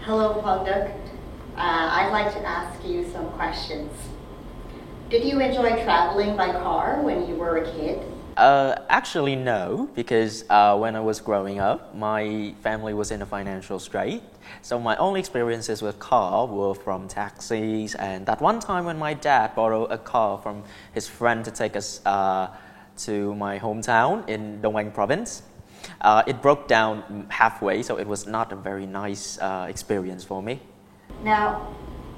Hello, Thầy Đức. I'd like to ask you some questions. Did you enjoy traveling by car when you were a kid? Actually, no, because when I was growing up, my family was in a financial strait. So my only experiences with car were from taxis, and that one time when my dad borrowed a car from his friend to take us to my hometown in Đông Anh province. It broke down halfway, so it was not a very nice experience for me. Now,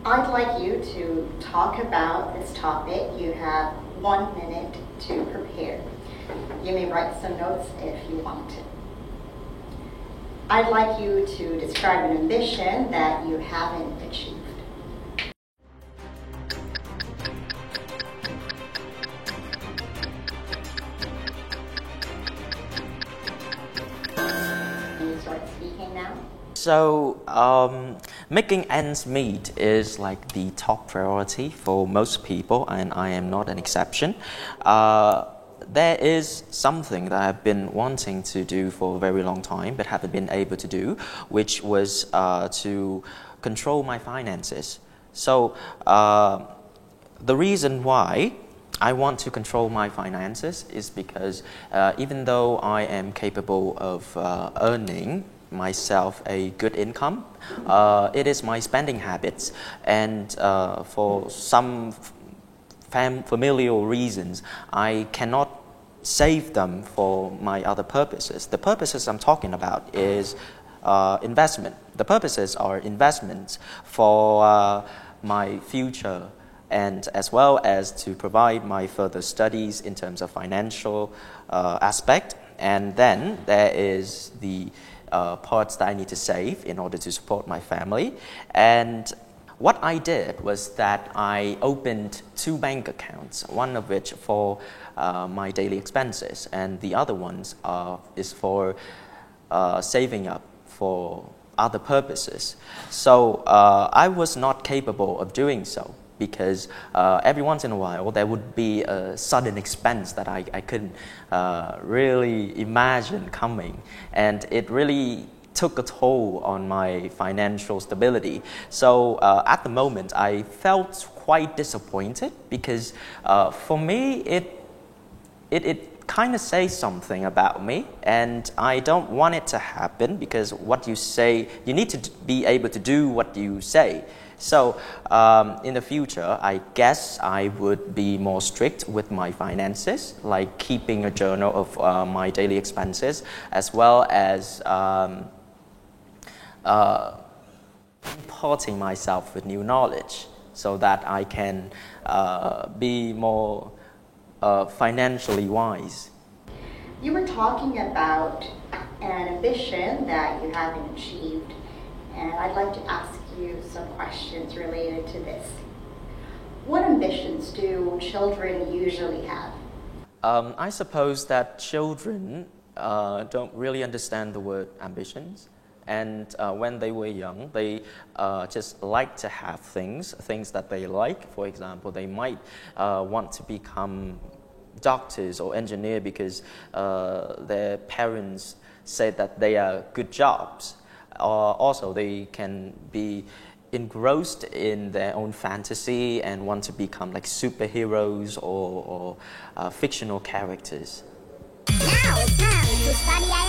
I'd like you to talk about this topic. You have 1 minute to prepare. You may write some notes if you want to. I'd like you to describe an ambition that you haven't achieved. Can you start speaking now? So, making ends meet is like the top priority for most people, and I am not an exception. There is something that I've been wanting to do for a very long time but haven't been able to do, which was to control my finances. So the reason why I want to control my finances is because even though I am capable of earning myself a good income, it is my spending habits, and for some familial reasons, I cannot save them for my other purposes. The purposes I'm talking about is investment. The purposes are investments for my future, and as well as to provide my further studies in terms of financial aspect. And then there is the parts that I need to save in order to support my family. And what I did was that I opened 2 bank accounts, one of which for my daily expenses, and the other ones is for saving up for other purposes. So I was not capable of doing so because every once in a while there would be a sudden expense that I couldn't really imagine coming, and it really took a toll on my financial stability. So at the moment, I felt quite disappointed because for me, it kind of says something about me, and I don't want it to happen because what you say, you need to be able to do what you say. So in the future, I guess I would be more strict with my finances, like keeping a journal of my daily expenses, as well as imparting myself with new knowledge so that I can be more financially wise. You were talking about an ambition that you haven't achieved, and I'd like to ask you some questions related to this. What ambitions do children usually have? I suppose that children don't really understand the word ambitions. And when they were young, they just like to have things that they like. For example, they might want to become doctors or engineer because their parents said that they are good jobs. Also, they can be engrossed in their own fantasy and want to become like superheroes or fictional characters. Now it's time to study